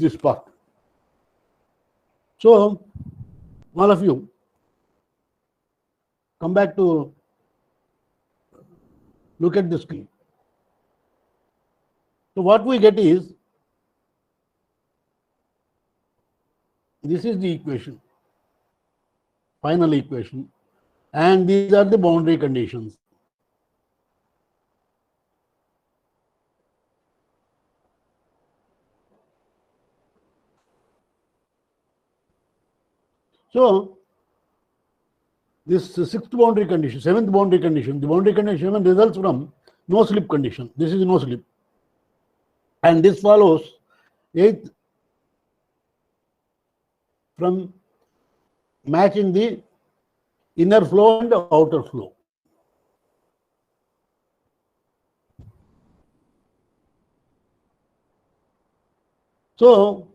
this part. So, all of you, come back to look at the screen. So, what we get is, this is the equation, final equation, and these are the boundary conditions. So, this sixth boundary condition, seventh boundary condition, the boundary condition results from no slip condition. This is no slip. And this follows eighth from matching the inner flow and outer flow. So,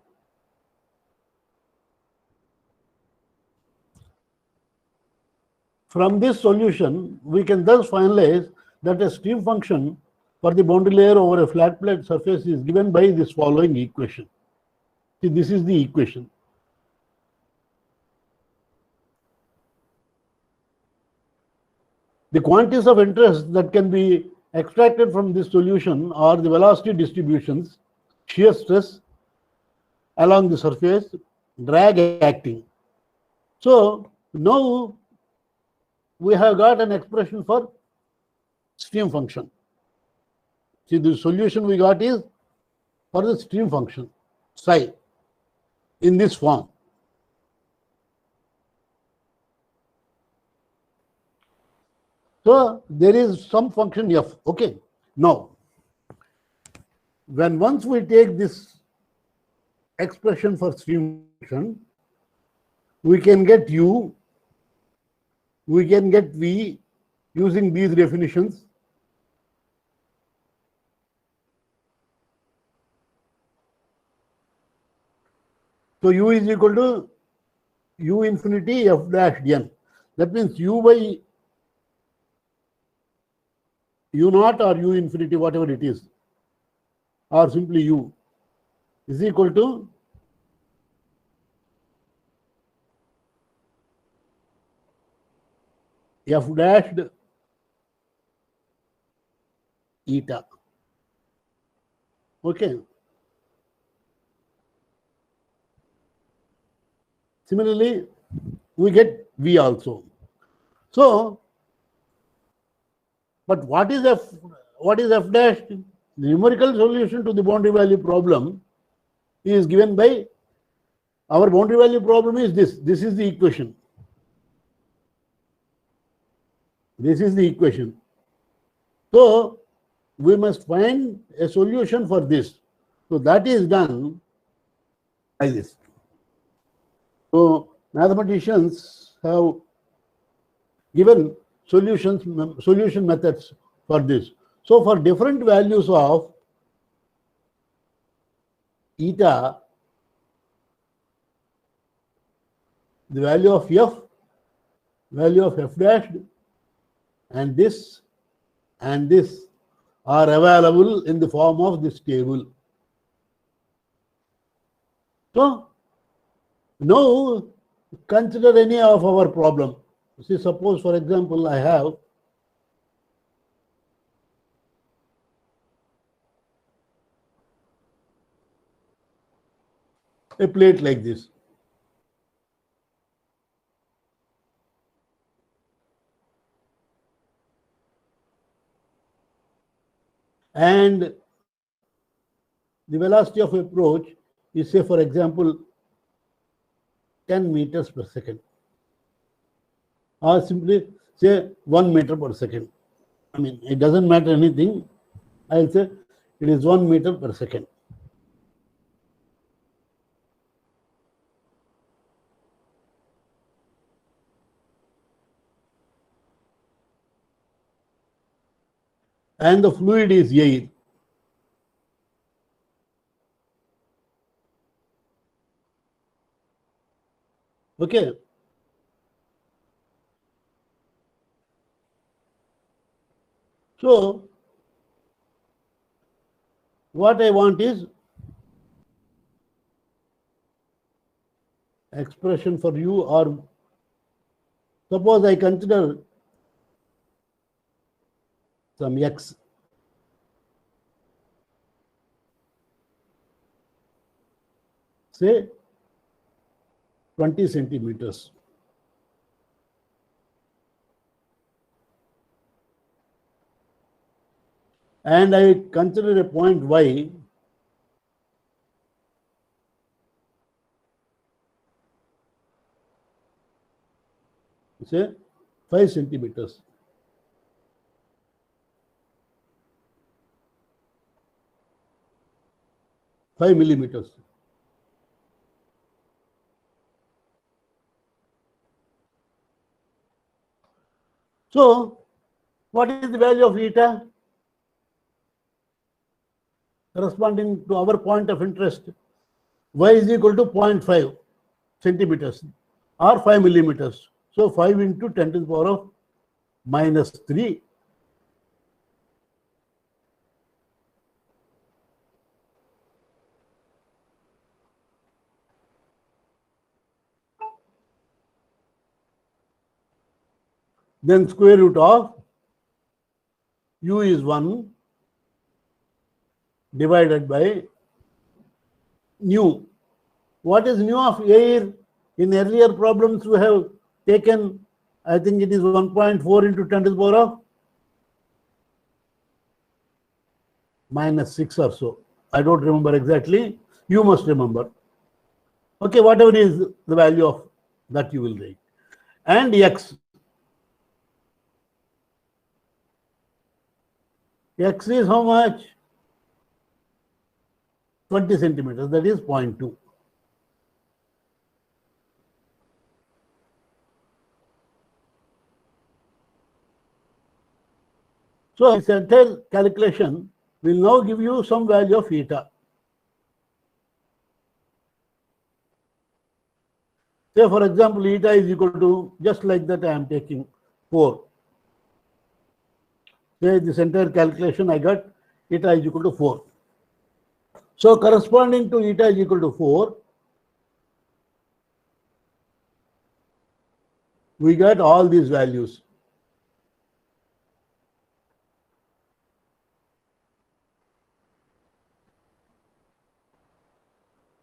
from this solution, we can thus finalize that a stream function for the boundary layer over a flat plate surface is given by this following equation. See, this is the equation. The quantities of interest that can be extracted from this solution are the velocity distributions, shear stress along the surface, drag acting. So now we have got an expression for stream function. See, the solution we got is for the stream function, psi, in this form. So there is some function f. Okay. Now, once we take this expression for stream function, we can get u, we can get v using these definitions. So u is equal to u infinity f dash n. That means u by u naught or u infinity, whatever it is, or simply u, is equal to f dashed eta. Okay. Similarly, we get v also. So, but what is f dash? The numerical solution to the boundary value problem is given by, our boundary value problem is this. This is the equation. This is the equation. So we must find a solution for this. So that is done by this. So mathematicians have given solution methods for this. So for different values of eta, the value of f, value of f dash, and this are available in the form of this table. So now consider any of our problem. See, suppose for example I have a plate like this. And the velocity of approach is, say, for example, 10 meters per second, or simply say 1 meter per second. I mean, it doesn't matter anything. I'll say it is 1 meter per second. And the fluid is air. Okay. So what I want is expression for u, or suppose I consider some x. Say 20 centimeters. And I consider a point y say 5 centimeters. Five millimeters. So, what is the value of eta corresponding to our point of interest? Y is equal to 0.5 centimeters or 5 millimeters. So, 5 into 10 to the power of minus 3. Then square root of u is 1 divided by nu. What is nu of air? In earlier problems we have taken, I think it is 1.4 into 10 to the power of minus 6 or so. I don't remember exactly. You must remember. Okay, whatever is the value of that you will write. And x. X is how much? 20 centimeters, that is 0.2. So this entire calculation will now give you some value of eta. Say for example, eta is equal to, just like that I am taking 4. Say this entire calculation I got eta is equal to 4. So corresponding to eta is equal to 4, we got all these values.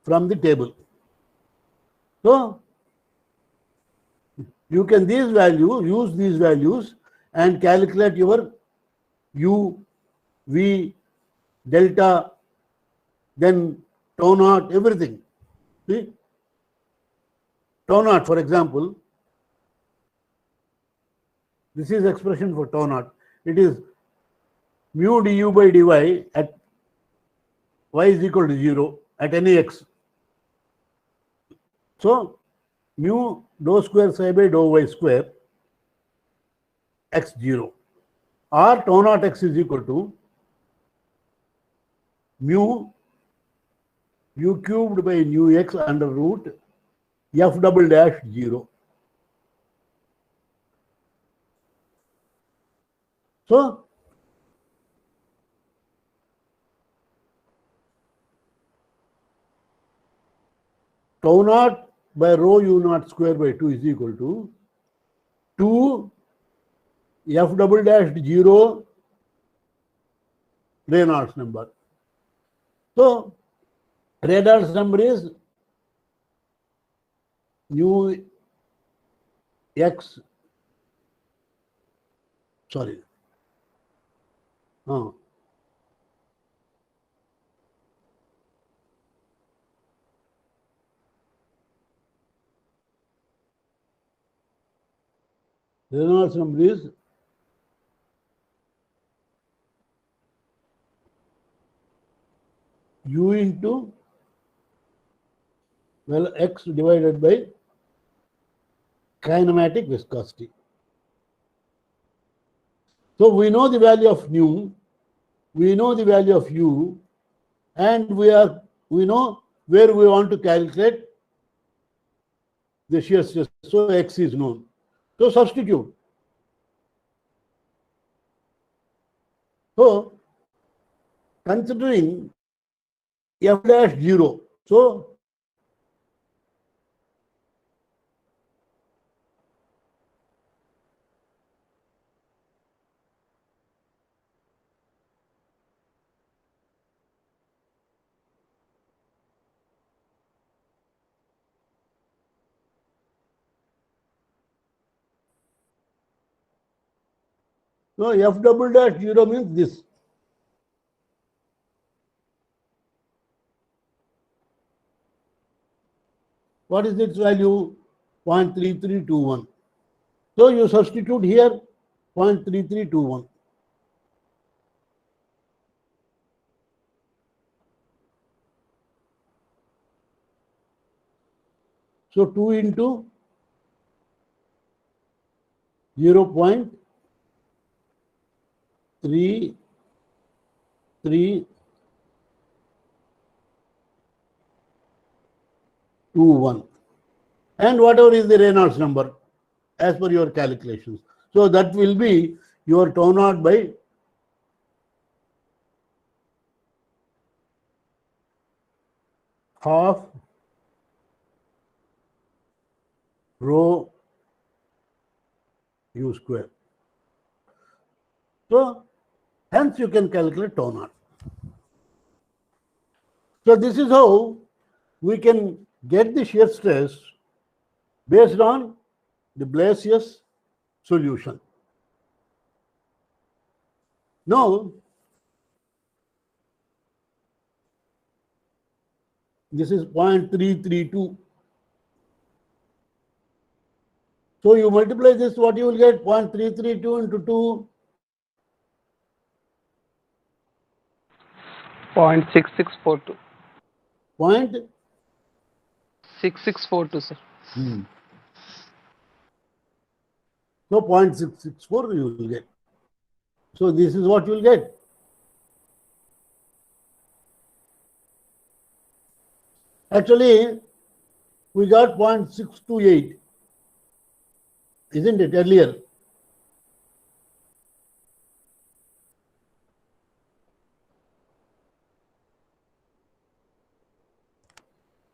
From the table. So you can use these values and calculate your u, v, delta, then tau naught, everything. See? Tau naught, for example, this is expression for tau naught. It is mu du by dy at y is equal to 0 at any x. So mu dou square psi by dou y square x 0, or tau naught x is equal to mu u cubed by nu x under root f double dash 0. So tau naught by rho u naught square by 2 is equal to 2 f double dash 0 Reynolds number. So Reynolds number is nu x, sorry. Reynolds number is u into, well, x divided by kinematic viscosity. So we know the value of nu, we know the value of u, and we know where we want to calculate the shear stress. So x is known. So substitute. So considering f dash 0, so So f double dash 0 means this. What is its value? 0.3321. So you substitute here 0.3321. So 2 into 0.3321 and whatever is the Reynolds number as per your calculations. So that will be your tau naught by half rho u square. So hence you can calculate tau naught. So this is how we can get the shear stress based on the Blasius solution. Now, this is 0.332. So you multiply this, what you will get? 0.332 into 2. 0.6642. Point 6642, sir. So 0.664 you will get. So this is what you will get. Actually, we got 0.628, isn't it, earlier?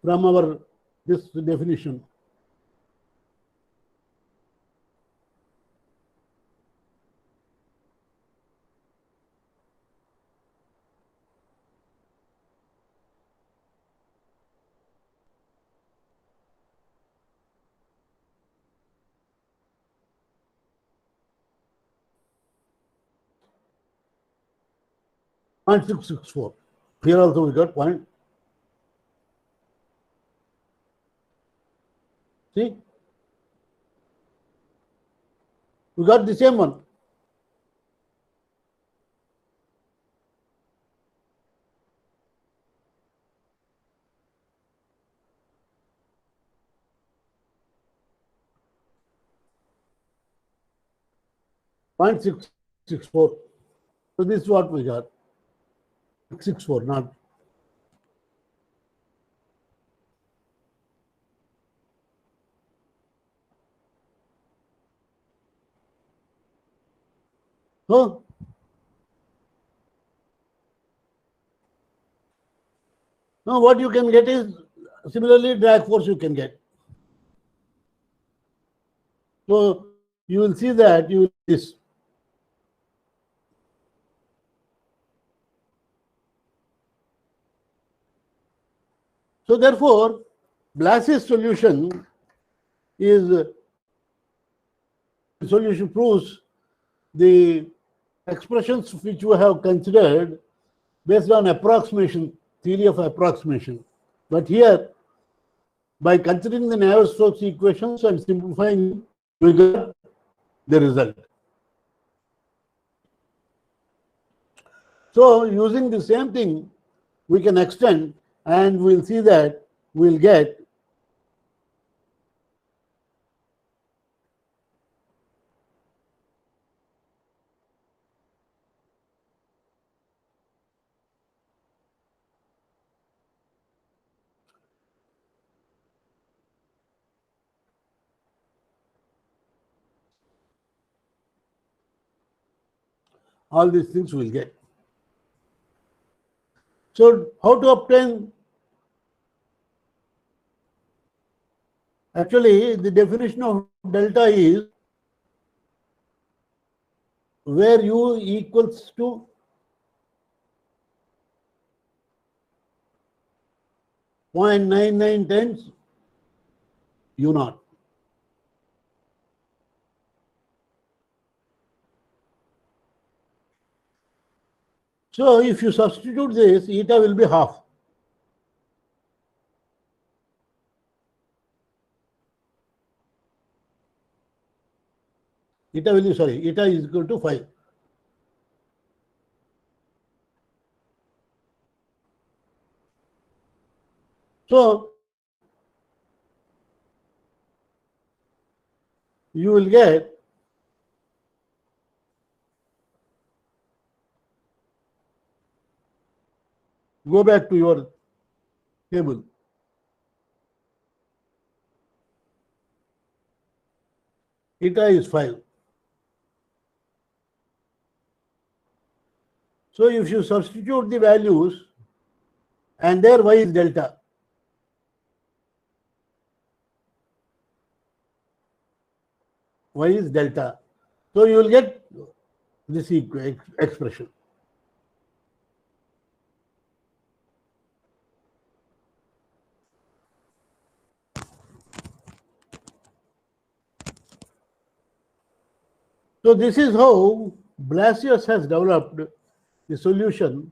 From our this definition. Point 664. Here also we got point. See? We got the same one. Point 664. So this is what we got. 664, not. So now what you can get is similarly drag force you can get. So you will see that you will this. So therefore, Blasius solution is solution proves the expressions which we have considered based on approximation, theory of approximation. But here, by considering the Navier-Stokes equations and simplifying, we got the result. So using the same thing, we can extend and we'll see that we'll get all these things we'll get. So how to obtain? Actually, the definition of delta is where u equals to .99 times u naught. So if you substitute this, eta will be half. Eta will be, sorry, eta is equal to 5. So you will get go back to your table. Eta is 5. So if you substitute the values and there y is delta, y is delta. So you will get this expression. So this is how Blasius has developed the solution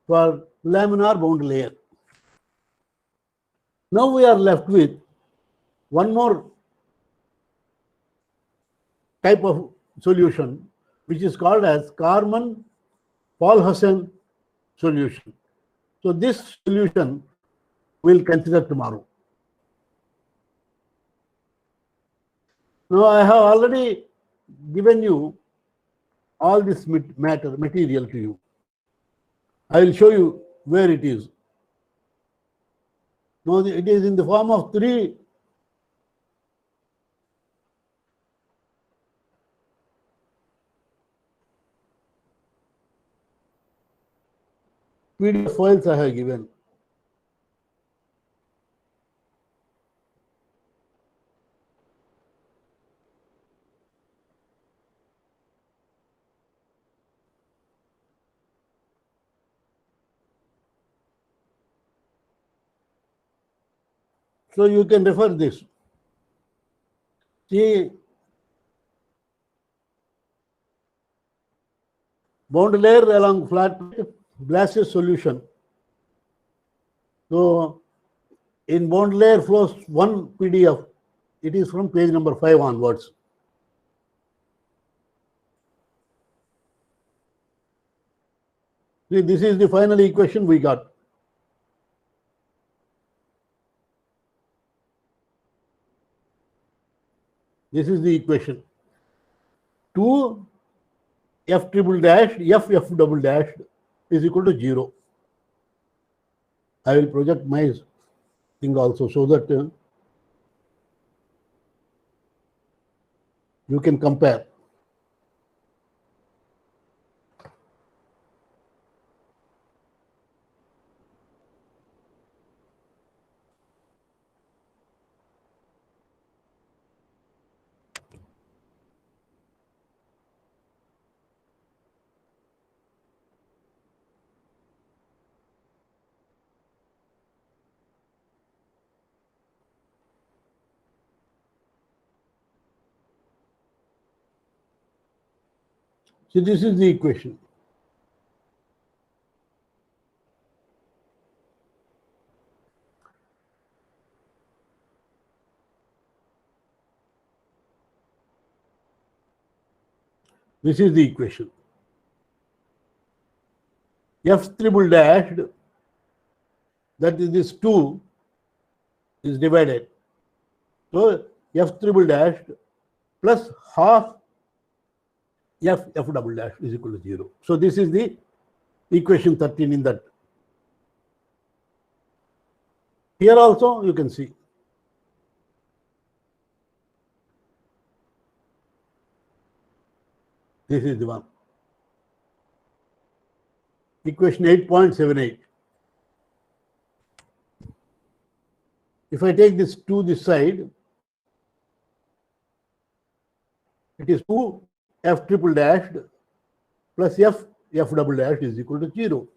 for laminar bound layer. Now we are left with one more type of solution, which is called as Karman-Paulhussen solution. So this solution we'll consider tomorrow. Now I have already given you all this material to you. I will show you where it is. Now it is in the form of 3 PDF files I have given. So you can refer this. See, bound layer along flat Blasius solution. So in bound layer flows one PDF. It is from page number 5 onwards. See, this is the final equation we got. This is the equation. 2 f triple dash f double dash is equal to 0. I will project my thing also so that you can compare. So this is the equation. This is the equation. F triple dashed, that is this 2 is divided. So f triple dashed plus half f double dash is equal to 0. So this is the equation 13 in that. Here also you can see. This is the one. Equation 8.78. If I take this to this side, it is 2 f triple dashed plus f double dash is equal to 0.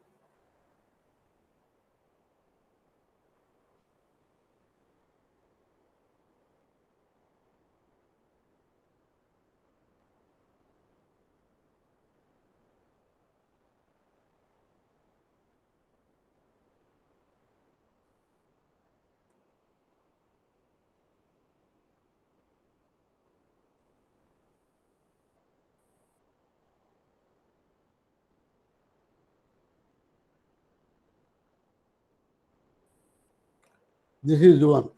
This is the one.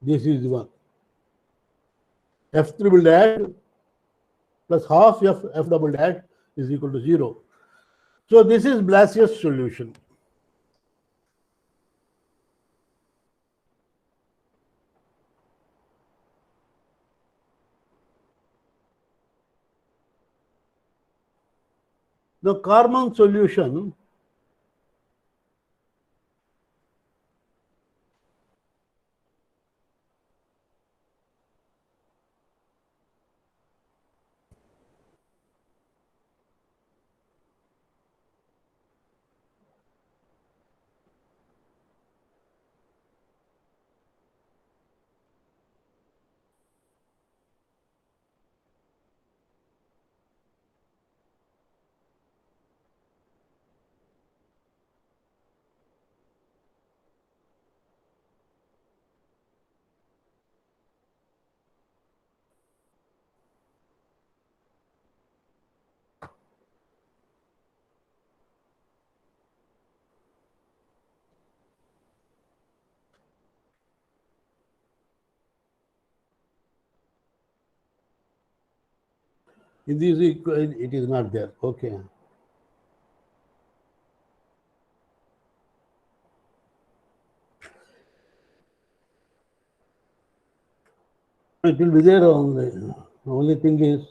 This is the one. F triple dash plus half F double dash is equal to 0. So this is Blasius solution. The Karman solution in this it is not there. Okay. It will be there only. The only thing is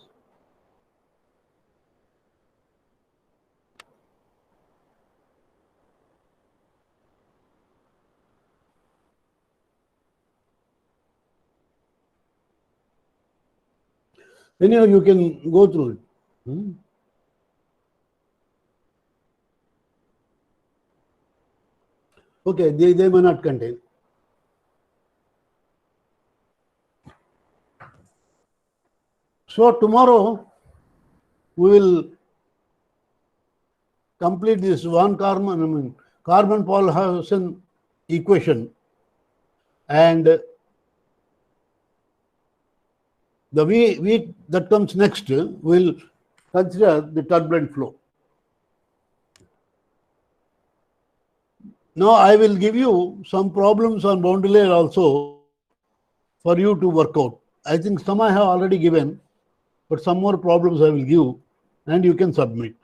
anyhow you can go through it. Okay, they may not contain. So tomorrow we will complete this von Karman, Karman-Paulhagen equation, and the week that comes next will consider the turbulent flow. Now I will give you some problems on boundary layer also for you to work out. I think some I have already given, but some more problems I will give and you can submit.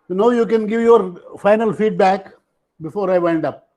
So now you can give your final feedback before I wind up.